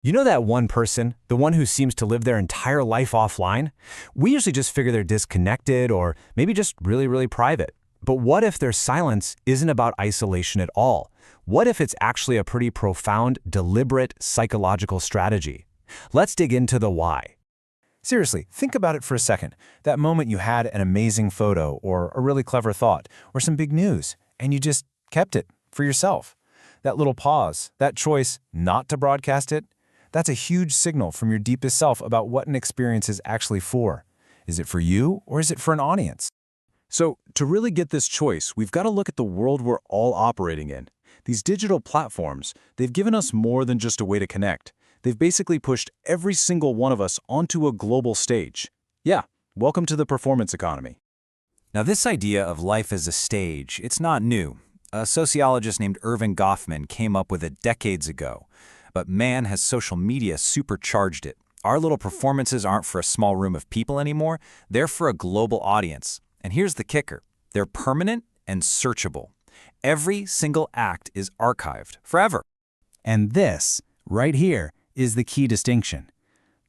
You know that one person, the one who seems to live their entire life offline? We usually just figure they're disconnected or maybe just really private. But what if their silence isn't about isolation at all? What if it's actually a pretty profound, deliberate psychological strategy? Let's dig into the why. Seriously, think about it for a second. That moment you had an amazing photo or a really clever thought or some big news, and you just kept it for yourself. That little pause, that choice not to broadcast it, that's a huge signal from your deepest self about what an experience is actually for. Is it for you or is it for an audience? So, to really get this choice, we've got to look at the world we're all operating in. These digital platforms, they've given us more than just a way to connect. They've basically pushed every single one of us onto a global stage. Yeah, welcome to the performance economy. Now, this idea of life as a stage, it's not new. A sociologist named Irving Goffman came up with it decades ago. But man, has social media supercharged it. Our little performances aren't for a small room of people anymore. They're for a global audience. And here's the kicker. They're permanent and searchable. Every single act is archived forever. And this, right here, is the key distinction.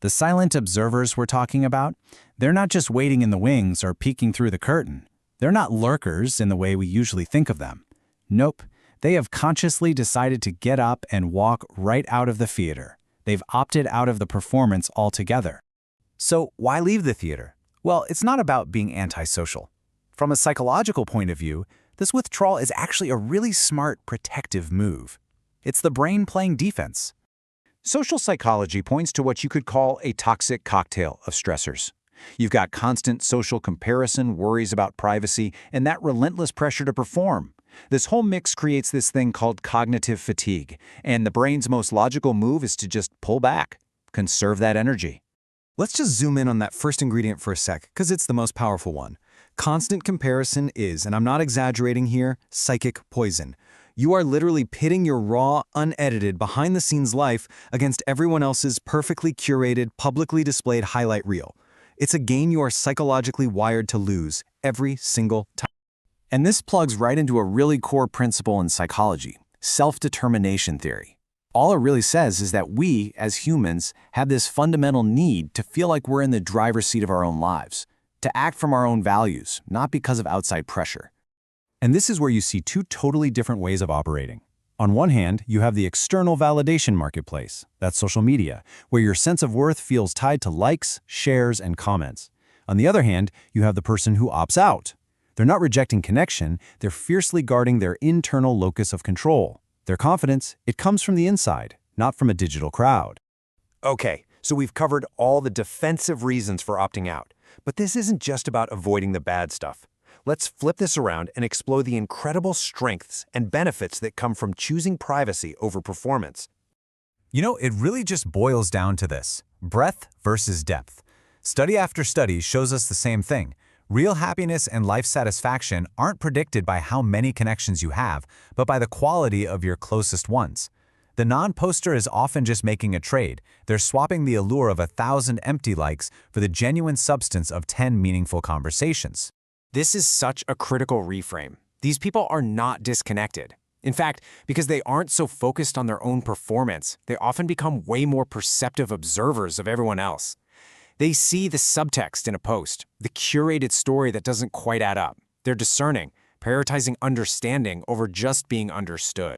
The silent observers we're talking about, they're not just waiting in the wings or peeking through the curtain. They're not lurkers in the way we usually think of them. Nope. They have consciously decided to get up and walk right out of the theater. They've opted out of the performance altogether. So why leave the theater? Well, it's not about being antisocial. From a psychological point of view, this withdrawal is actually a really smart protective move. It's the brain playing defense. Social psychology points to what you could call a toxic cocktail of stressors. You've got constant social comparison, worries about privacy, and that relentless pressure to perform. This whole mix creates this thing called cognitive fatigue, and the brain's most logical move is to just pull back, conserve that energy. Let's just zoom in on that first ingredient for a sec, because it's the most powerful one. Constant comparison is, and I'm not exaggerating here, psychic poison. You are literally pitting your raw, unedited, behind-the-scenes life against everyone else's perfectly curated, publicly displayed highlight reel. It's a game you are psychologically wired to lose every single time. And this plugs right into a really core principle in psychology, self-determination theory. All it really says is that we, as humans, have this fundamental need to feel like we're in the driver's seat of our own lives, to act from our own values, not because of outside pressure. And this is where you see two totally different ways of operating. On one hand, you have the external validation marketplace, that's social media, where your sense of worth feels tied to likes, shares, and comments. On the other hand, you have the person who opts out. They're not rejecting connection, they're fiercely guarding their internal locus of control. Their confidence, it comes from the inside, not from a digital crowd. Okay, so we've covered all the defensive reasons for opting out. But this isn't just about avoiding the bad stuff. Let's flip this around and explore the incredible strengths and benefits that come from choosing privacy over performance. You know, it really just boils down to this: breadth versus depth. Study after study shows us the same thing. Real happiness and life satisfaction aren't predicted by how many connections you have, but by the quality of your closest ones. The non-poster is often just making a trade. They're swapping the allure of 1,000 empty likes for the genuine substance of 10 meaningful conversations. This is such a critical reframe. These people are not disconnected. In fact, because they aren't so focused on their own performance, they often become way more perceptive observers of everyone else. They see the subtext in a post, the curated story that doesn't quite add up. They're discerning, prioritizing understanding over just being understood.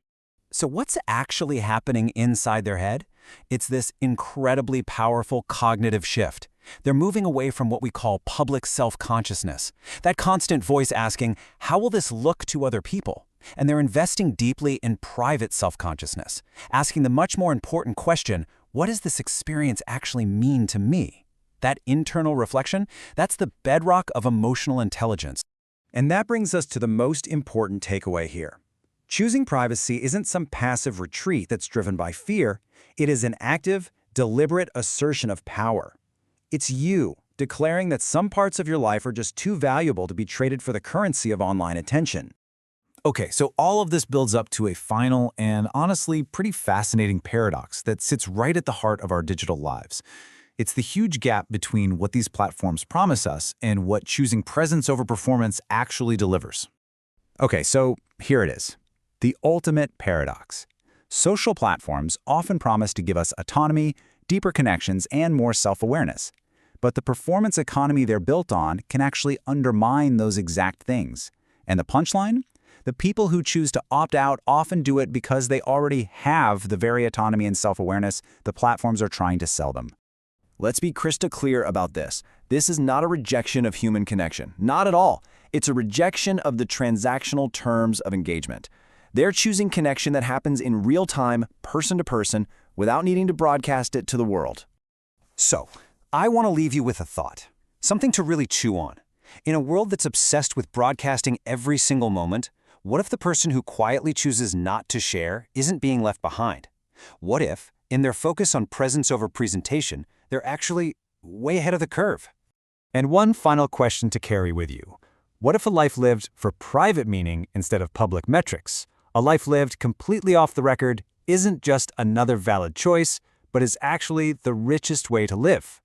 So what's actually happening inside their head? It's this incredibly powerful cognitive shift. They're moving away from what we call public self-consciousness, that constant voice asking, how will this look to other people? And they're investing deeply in private self-consciousness, asking the much more important question, what does this experience actually mean to me? That internal reflection, that's the bedrock of emotional intelligence. And that brings us to the most important takeaway here. Choosing privacy isn't some passive retreat that's driven by fear. It is an active, deliberate assertion of power. It's you declaring that some parts of your life are just too valuable to be traded for the currency of online attention. Okay, so all of this builds up to a final and honestly pretty fascinating paradox that sits right at the heart of our digital lives. It's the huge gap between what these platforms promise us and what choosing presence over performance actually delivers. Okay, so here it is. The ultimate paradox. Social platforms often promise to give us autonomy, deeper connections, and more self-awareness. But the performance economy they're built on can actually undermine those exact things. And the punchline? The people who choose to opt out often do it because they already have the very autonomy and self-awareness the platforms are trying to sell them. Let's be crystal clear about this. This is not a rejection of human connection. Not at all. It's a rejection of the transactional terms of engagement. They're choosing connection that happens in real time, person to person, without needing to broadcast it to the world. So, I want to leave you with a thought. Something to really chew on. In a world that's obsessed with broadcasting every single moment, what if the person who quietly chooses not to share isn't being left behind? What if, in their focus on presence over presentation, they're actually way ahead of the curve? And one final question to carry with you. What if a life lived for private meaning instead of public metrics? A life lived completely off the record isn't just another valid choice, but is actually the richest way to live.